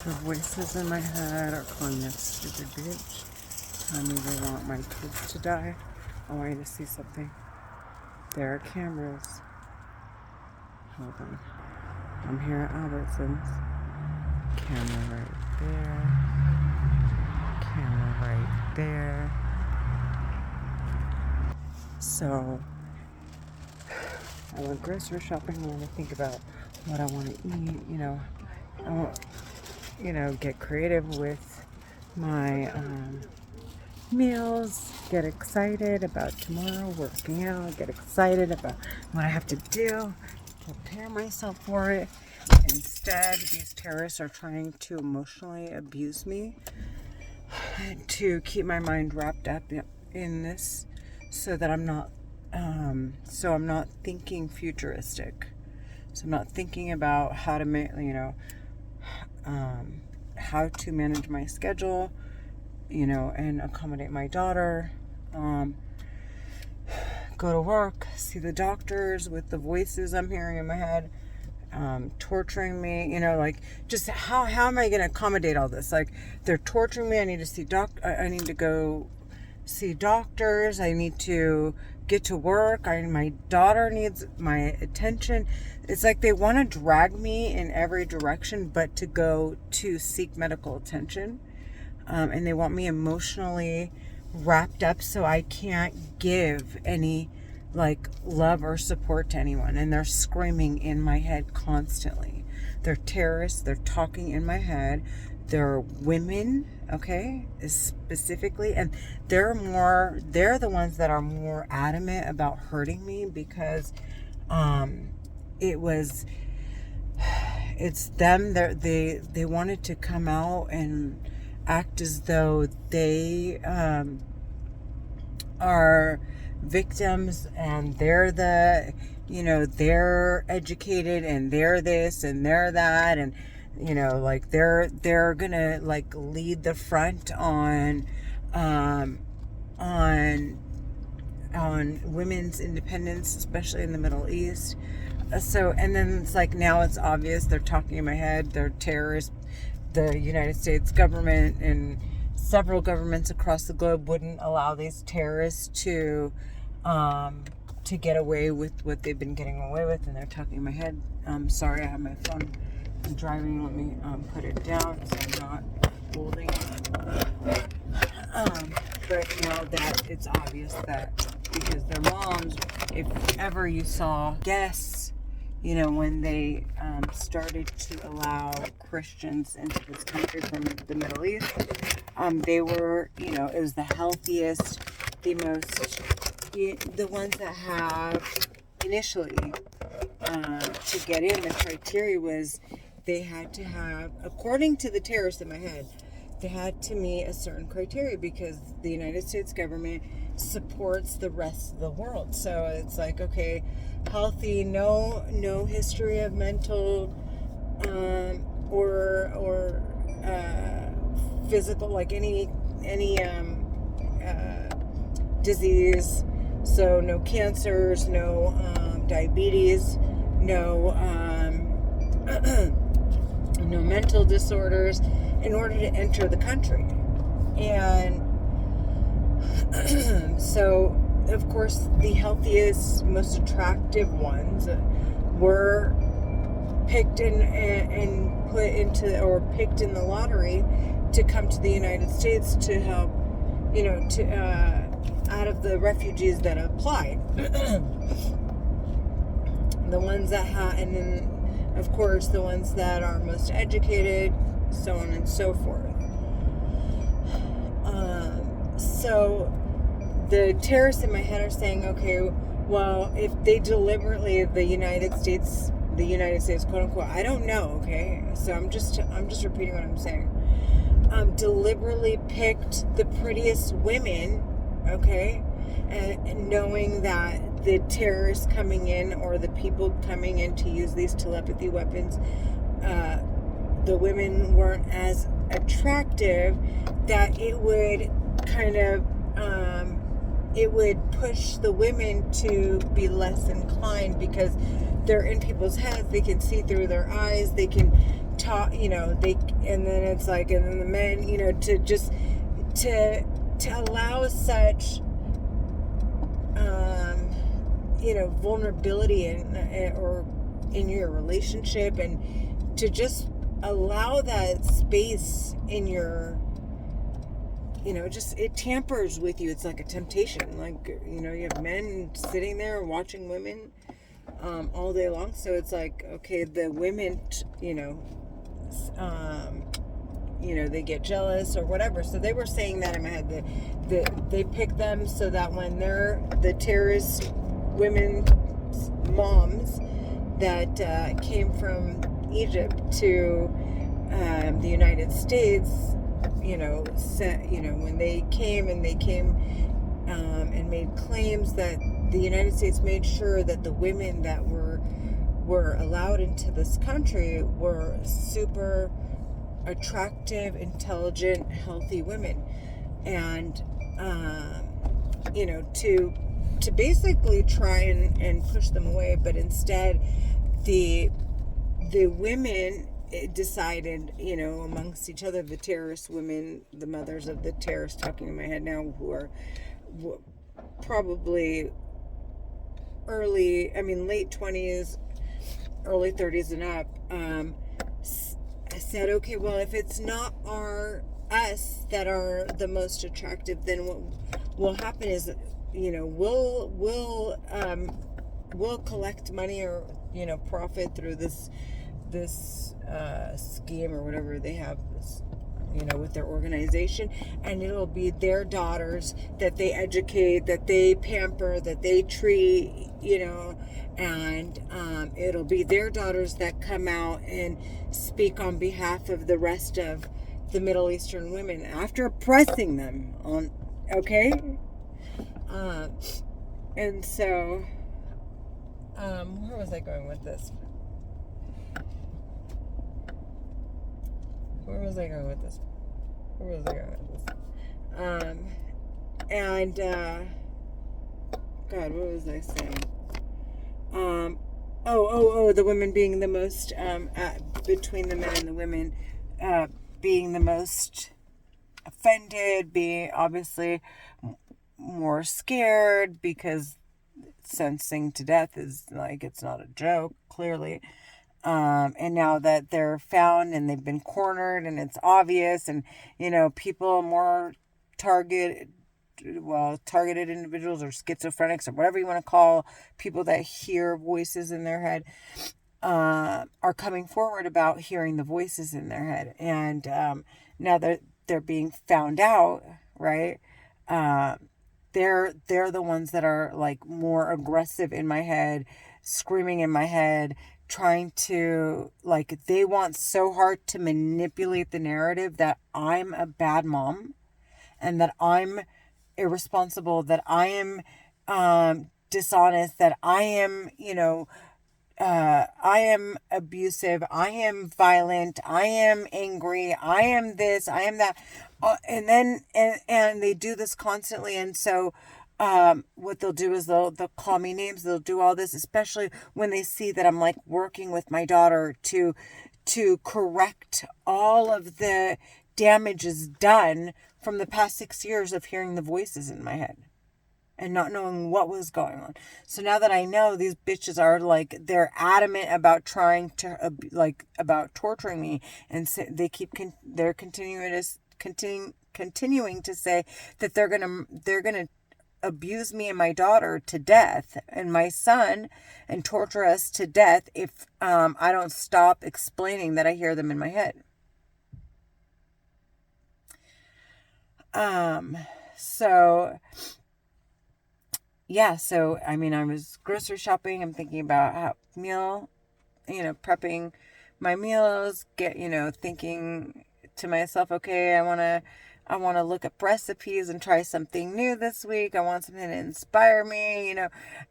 The voices in my head are calling me a stupid bitch. Telling me they want my kids to die. I want you to see something. There are cameras. Hold on. I'm here at Albertsons. Camera right there. Camera right there. So, I went grocery shopping. I want to think about what I want to eat. I want, get creative with my meals, get excited about tomorrow, working out, get excited about what I have to do, prepare myself for it. Instead, these terrorists are trying to emotionally abuse me to keep my mind wrapped up in this so that I'm not thinking futuristic. So I'm not thinking about how to how to manage my schedule, and accommodate my daughter, go to work, see the doctors with the voices I'm hearing in my head, torturing me, just how am I going to accommodate all this? Like, they're torturing me. I need to go see doctors. I need to get to work. My daughter needs my attention. It's like they want to drag me in every direction, but to go to seek medical attention. And they want me emotionally wrapped up so I can't give any love or support to anyone. And they're screaming in my head constantly. They're terrorists. They're talking in my head. They're women, okay, specifically, and they're the ones that are more adamant about hurting me because it's them. They wanted to come out and act as though they are victims and they're they're educated and they're this and they're that, and they're gonna lead the front on women's independence, especially in the Middle East. So, and then it's now it's obvious they're talking in my head. They're terrorists. The United States government and several governments across the globe wouldn't allow these terrorists to get away with what they've been getting away with, and they're talking in my head. Sorry, I have my phone. I'm driving. Let me put it down so I'm not holding it. But now that it's obvious that because their moms, if ever you saw guests, when they started to allow Christians into this country from the Middle East, they were, it was the healthiest, the ones that have initially to get in. The criteria was they had to have, according to the terrorists in my head, they had to meet a certain criteria because the United States government supports the rest of the world. So it's okay, healthy, no history of mental or physical, any disease. So no cancers, no diabetes, no no mental disorders in order to enter the country. And so, of course, the healthiest, most attractive ones were picked and put into, or picked in the lottery to come to the United States to help, out of the refugees that applied. The ones that and then, of course, the ones that are most educated, so on and so forth. So the terrorists in my head are saying, okay, well, if they deliberately, the United States, quote unquote, I don't know, okay? So I'm just repeating what I'm saying. Deliberately picked the prettiest women, okay? And knowing that the terrorists coming in, or the people coming in to use these telepathy weapons, the women weren't as attractive, that it would kind of it would push the women to be less inclined because they're in people's heads. They can see through their eyes. They can talk, you know, and then it's like, and then the men, you know, to allow such, you know, vulnerability or in your relationship, and to just allow that space in your, you know, just, it tampers with you. It's like a temptation. Like, you know, you have men sitting there watching women all day long. So it's like, okay, the women, you know, they get jealous or whatever. So they were saying that in my head, that they pick them so that when they're the terrorist women's moms that came from Egypt to the United States, when they came and made claims that the United States made sure that the women that were allowed into this country were super attractive, intelligent, healthy women, and to basically try and push them away. But instead, the women decided, amongst each other, the terrorist women, the mothers of the terrorists, talking in my head now, who are probably late 20s, early 30s and up, said, okay, well, if it's not us that are the most attractive, then what will happen is, we'll collect money or, profit through this scheme or whatever they have, this, with their organization, and it'll be their daughters that they educate, that they pamper, that they treat, and it'll be their daughters that come out and speak on behalf of the rest of the Middle Eastern women after oppressing them on, okay? And so, where was I going with this? God, what was I saying? The women being the most, between the men and the women, being the most offended, being obviously more scared, because sentencing to death is like, it's not a joke, clearly. And now that they're found and they've been cornered and it's obvious, and, people more targeted individuals or schizophrenics or whatever you want to call people that hear voices in their head, are coming forward about hearing the voices in their head. And now that they're being found out, right? They're the ones that are like more aggressive in my head, screaming in my head, trying to, like, they want so hard to manipulate the narrative that I'm a bad mom and that I'm irresponsible, that I am dishonest, that I am, I am abusive, I am violent, I am angry, I am this, I am that. And they do this constantly. And so what they'll do is they'll call me names, they'll do all this, especially when they see that I'm like working with my daughter to correct all of the damages done from the past 6 years of hearing the voices in my head and not knowing what was going on. So now that I know, these bitches are like, they're adamant about trying to about torturing me, and they they're continuing to say that they're gonna abuse me and my daughter to death and my son and torture us to death if I don't stop explaining that I hear them in my head. So I was grocery shopping. I'm thinking about how prepping my meals, thinking to myself, okay, I want to look up recipes and try something new this week. I want something to inspire me,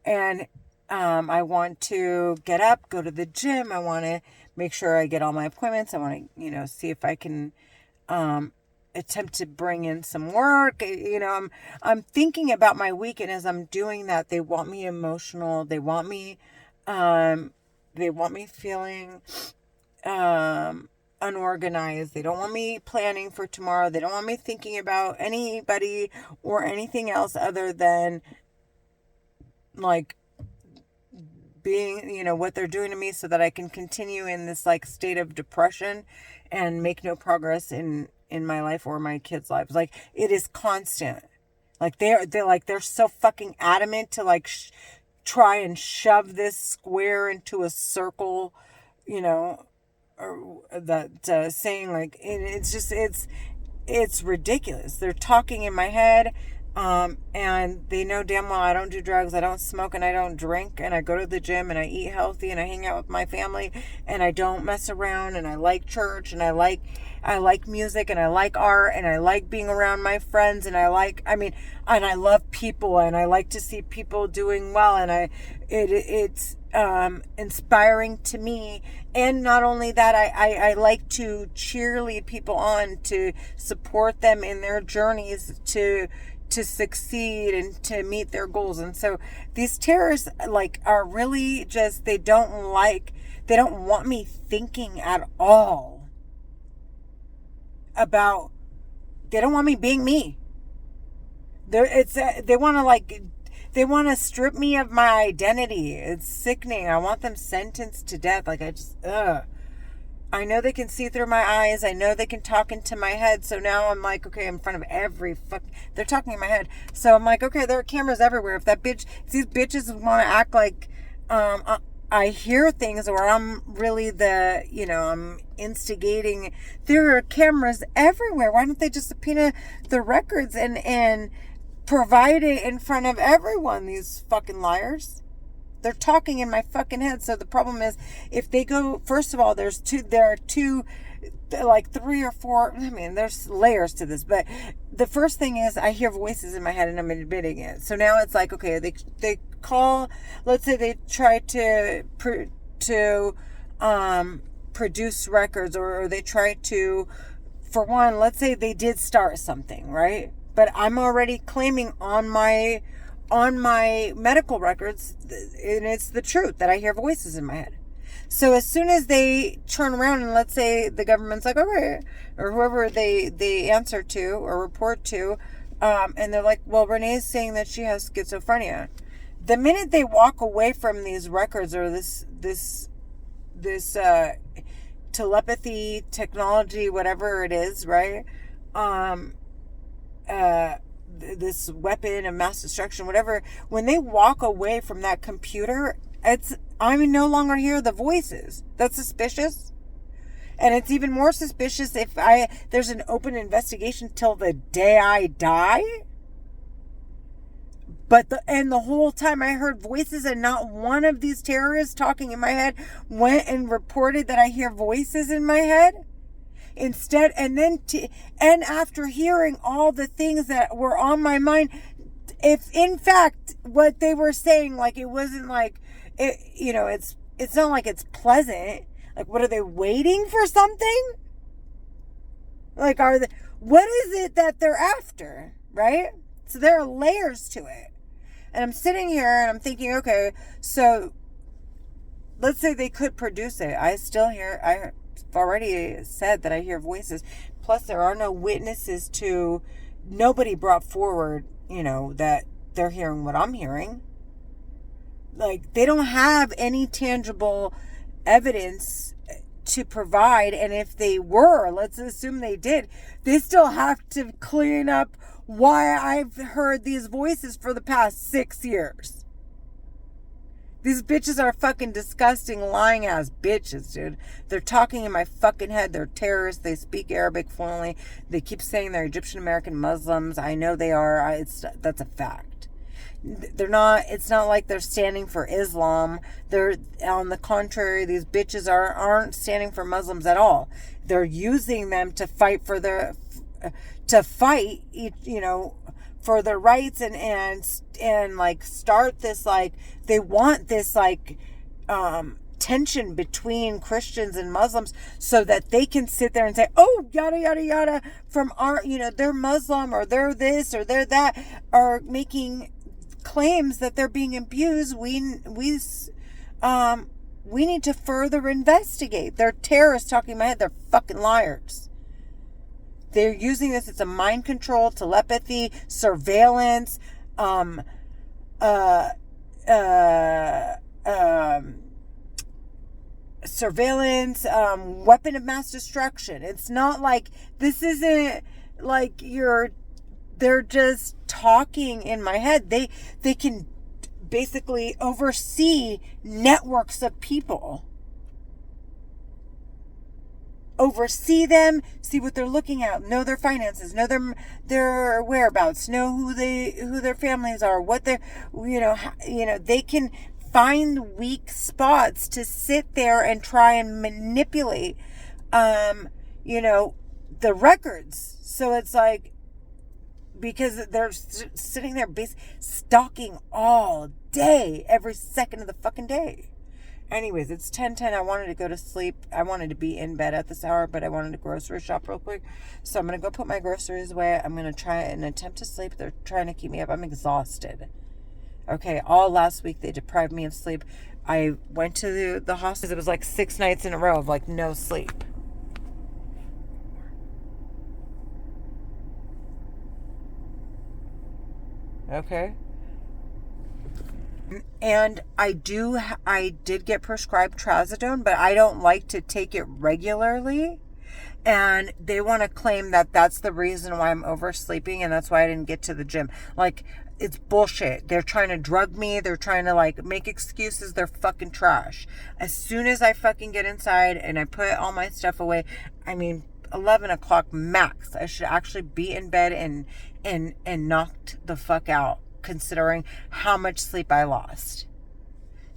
and I want to get up, go to the gym. I want to make sure I get all my appointments. I want to, see if I can attempt to bring in some work. I'm thinking about my week, and as I'm doing that, they want me emotional. They want me feeling unorganized. They don't want me planning for tomorrow. They don't want me thinking about anybody or anything else other than like being, what they're doing to me, so that I can continue in this like state of depression and make no progress in my life or my kids' lives. Like, it is constant. Like, they're so fucking adamant to like try and shove this square into a circle, or that saying like, it's ridiculous. They're talking in my head. And they know damn well I don't do drugs, I don't smoke, and I don't drink, and I go to the gym, and I eat healthy, and I hang out with my family, and I don't mess around, and I like church, and I like music, and I like art, and I like being around my friends, and I love people, and I like to see people doing well, and it's inspiring to me. And not only that, I like to cheerlead people on, to support them in their journeys to succeed and to meet their goals. And so these terrorists like are really just, they don't want me thinking at all about, they don't want me being me. They want to strip me of my identity. It's sickening. I want them sentenced to death. Like, I know they can see through my eyes. I know they can talk into my head. So now I'm like, okay, in front of they're talking in my head. So I'm like, okay, there are cameras everywhere. If these bitches want to act like, I hear things, or I'm really I'm instigating. There are cameras everywhere. Why don't they just subpoena the records and provide it in front of everyone? These fucking liars. They're talking in my fucking head. So the problem is, if they go, first of all, there are two, like 3 or 4, there's layers to this, but the first thing is I hear voices in my head and I'm admitting it. So now it's like, okay, they call, let's say they try to produce records, or they try to, for one, let's say they did start something, right? But I'm already claiming on my medical records, and it's the truth, that I hear voices in my head. So as soon as they turn around and let's say the government's like, okay, or whoever they answer to or report to, and they're like, well, Renee's saying that she has schizophrenia. The minute they walk away from these records, or this telepathy technology, whatever it is, right? This weapon of mass destruction, whatever, when they walk away from that computer, I no longer hear the voices. That's suspicious. And it's even more suspicious if there's an open investigation till the day I die. But the whole time I heard voices, and not one of these terrorists talking in my head went and reported that I hear voices in my head. Instead, and after hearing all the things that were on my mind, if in fact what they were saying, like, it wasn't like it, it's not like it's pleasant. Like, what are they waiting for something? Like, what is it that they're after, right? So there are layers to it. And I'm sitting here and I'm thinking, okay, so let's say they could produce it. I've already said that I hear voices. Plus, there are no witnesses nobody brought forward, that they're hearing what I'm hearing. Like, they don't have any tangible evidence to provide. And if they were, let's assume they did, they still have to clean up why I've heard these voices for the past 6 years. These bitches are fucking disgusting, lying ass bitches, dude. They're talking in my fucking head. They're terrorists. They speak Arabic fluently. They keep saying they're Egyptian American Muslims. I know they are. That's a fact. They're not. It's not like they're standing for Islam. They're, on the contrary, these bitches aren't standing for Muslims at all. They're using them to fight for their for their rights and like start this, like, they want this like tension between Christians and Muslims so that they can sit there and say, oh, yada yada yada, from our, they're Muslim, or they're this or they're that, are making claims that they're being abused. We need to further investigate. They're terrorists talking in my head. They're fucking liars. They're using this. It's a mind control, telepathy, surveillance, uh, surveillance, weapon of mass destruction. It's not like, this isn't like they're just talking in my head. They can basically oversee networks of people. Oversee them, see what they're looking at, know their finances, know their whereabouts, know who their families are, what they're, they can find weak spots to sit there and try and manipulate, the records. So it's like, because they're sitting there stalking all day, every second of the fucking day. Anyways, it's 10:10. I wanted to go to sleep. I wanted to be in bed at this hour, but I wanted to grocery shop real quick. So I'm going to go put my groceries away. I'm going to try and attempt to sleep. They're trying to keep me up. I'm exhausted. Okay, all last week they deprived me of sleep. I went to the hospital. It was like 6 nights in a row of like no sleep. Okay. And I did get prescribed trazodone, but I don't like to take it regularly. And they want to claim that that's the reason why I'm oversleeping and that's why I didn't get to the gym. Like, it's bullshit. They're trying to drug me. They're trying to like make excuses. They're fucking trash. As soon as I fucking get inside and I put all my stuff away, 11 o'clock max, I should actually be in bed and knocked the fuck out, considering how much sleep I lost.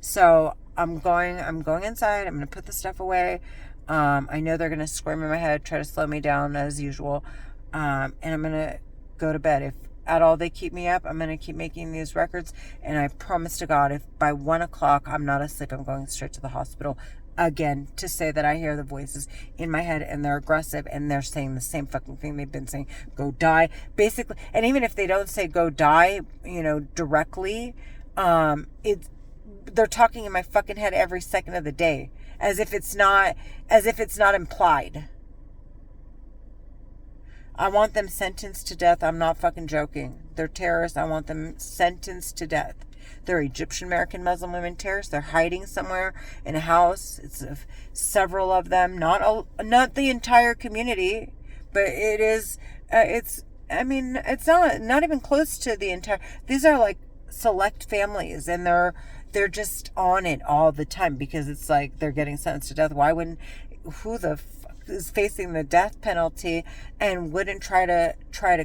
So I'm going inside. I'm going to put the stuff away. I know they're going to scream in my head, try to slow me down as usual. And I'm going to go to bed. If at all they keep me up, I'm going to keep making these records. And I promise to God, if by 1 o'clock I'm not asleep, I'm going straight to the hospital again to say that I hear the voices in my head and they're aggressive and they're saying the same fucking thing they've been saying, go die, basically. And even if they don't say go die, directly, they're talking in my fucking head every second of the day, as if it's not implied. I want them sentenced to death. I'm not fucking joking. They're terrorists. I want them sentenced to death. They're Egyptian American Muslim women terrorists. They're hiding somewhere in a house. It's several of them, not the entire community, but it is. It's not even close to the entire. These are like select families, and they're just on it all the time because it's like they're getting sentenced to death. Why wouldn't? Who the fuck is facing the death penalty and wouldn't try to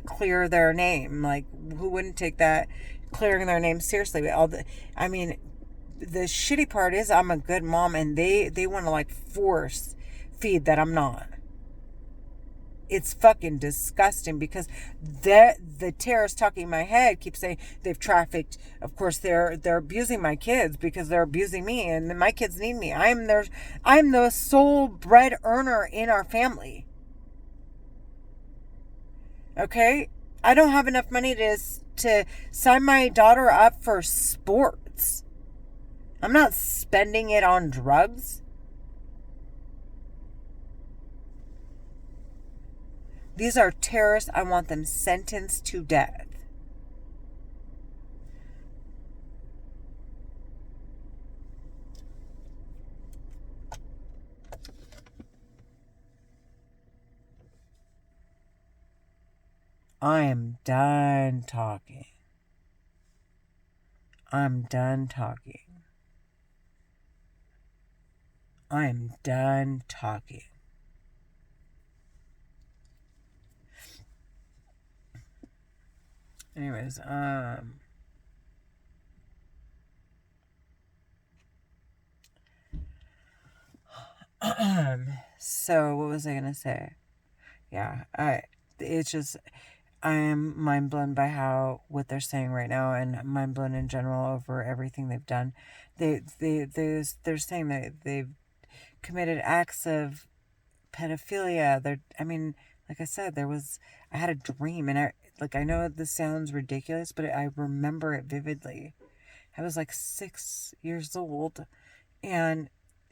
clear their name? Like, who wouldn't take that clearing their name seriously? But the shitty part is I'm a good mom and they want to like force feed that I'm not. It's fucking disgusting because the terrorists talking in my head keep saying they've trafficked. Of course, they're abusing my kids because they're abusing me, and my kids need me. I'm the sole bread earner in our family. Okay, I don't have enough money to sign my daughter up for sports. I'm not spending it on drugs. These are terrorists. I want them sentenced to death. I am done talking. I'm done talking. I am done talking. Anyways, so what was I gonna say? Yeah, I am mind blown by what they're saying right now, and mind blown in general over everything they've done. They're saying that they've committed acts of pedophilia. Like I said, I had a dream, and I know this sounds ridiculous, but I remember it vividly. I was like 6 years old, and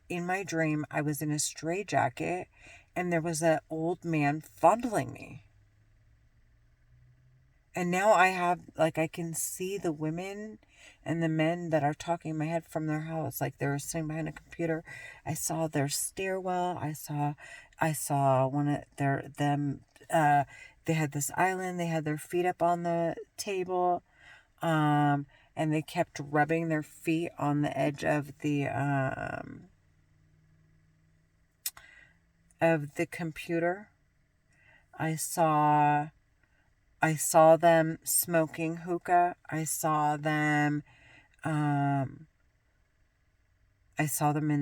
in my dream, I was in a straitjacket and there was an old man fondling me. And now I have, like, I can see the women and the men that are talking in my head from their house. Like, they were sitting behind a computer. I saw their stairwell. I saw one of them, they had this island. They had their feet up on the table. And they kept rubbing their feet on the edge of the computer. I saw them smoking hookah. I saw them in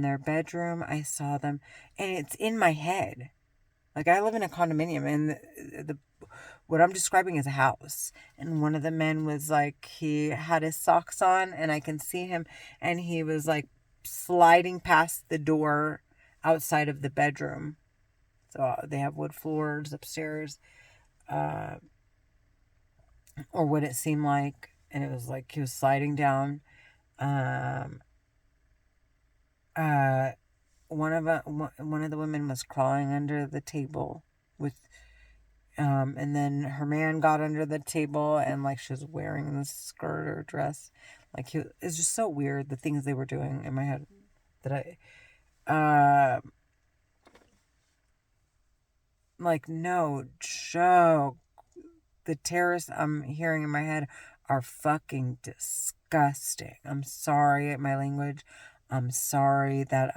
their bedroom. I saw them, and it's in my head. Like, I live in a condominium, and what I'm describing is a house. And one of the men was like, he had his socks on, and I can see him, and he was like sliding past the door outside of the bedroom. So they have wood floors upstairs, or what it seemed like. And it was like he was sliding down. One of the women was crawling under the table with, and then her man got under the table, and like she was wearing this skirt or dress. Like, it's just so weird, the things they were doing in my head that like, no joke. The terrorists I'm hearing in my head are fucking disgusting. I'm sorry at my language. I'm sorry that,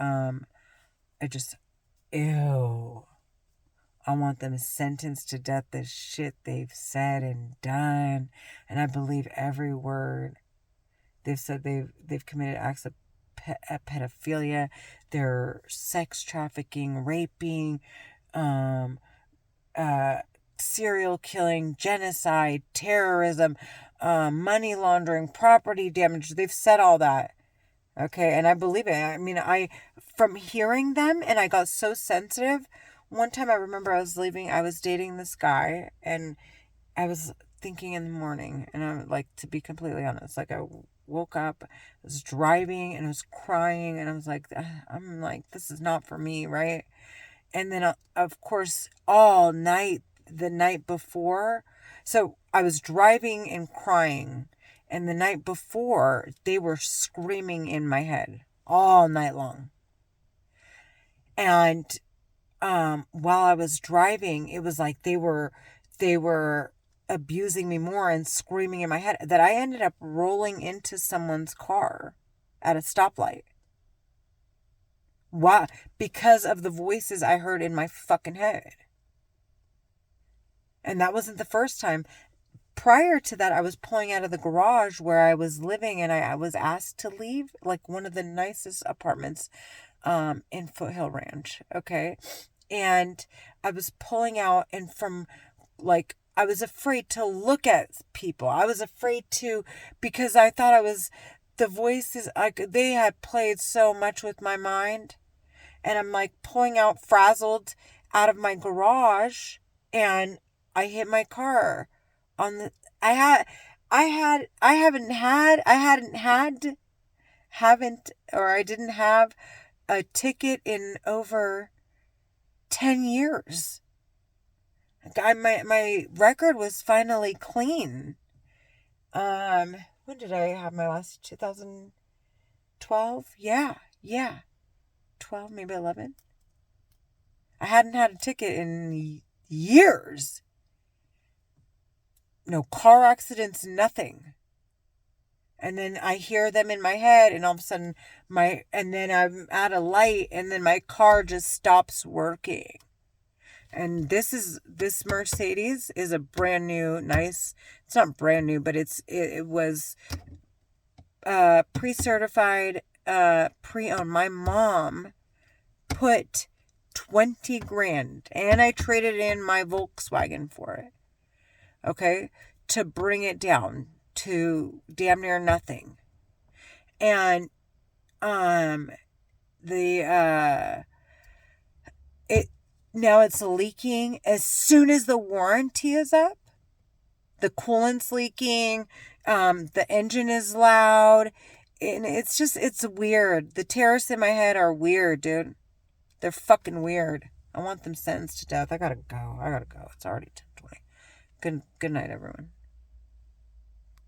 ew. I want them sentenced to death, the shit they've said and done. And I believe every word. They've said they've committed acts of pedophilia. They're sex trafficking, raping, serial killing, genocide, terrorism, money laundering, property damage. They've said all that. Okay, and I believe it. I mean, from hearing them, and I got so sensitive. One time I remember I was dating this guy, and I was thinking in the morning, and I'm like, to be completely honest, like, I woke up, I was driving, and I was crying, and I was like, I'm like, this is not for me, right? And then, of course, all night, the night before, so I was driving and crying, and the night before, they were screaming in my head all night long. And while I was driving, it was like they were abusing me more and screaming in my head that I ended up rolling into someone's car at a stoplight. Why? Because of the voices I heard in my fucking head. And that wasn't the first time. Prior to that, I was pulling out of the garage where I was living, and I was asked to leave, like, one of the nicest apartments in Foothill Ranch, okay? And I was pulling out, and from, like, I was afraid to look at people. I was afraid to, because I thought the voices, they had played so much with my mind. And I'm like pulling out frazzled out of my garage, and I hit my car on the, I didn't have a ticket in over 10 years. My record was finally clean. When did I have my last? 2012? Yeah. 12, maybe 11. I hadn't had a ticket in years. No car accidents, nothing. And then I hear them in my head, and all of a sudden and then I'm at a light, and then my car just stops working. And this Mercedes is a brand new, nice, it's not brand new, but it was pre-certified, pre-owned. My mom put 20 grand, and I traded in my Volkswagen for it, okay, to bring it down to damn near nothing. And now it's leaking as soon as the warranty is up. The coolant's leaking, the engine is loud, And it's just, it's weird. The terrorists in my head are weird, dude. They're fucking weird. I want them sentenced to death. I gotta go. It's already 10:20. Good night, everyone.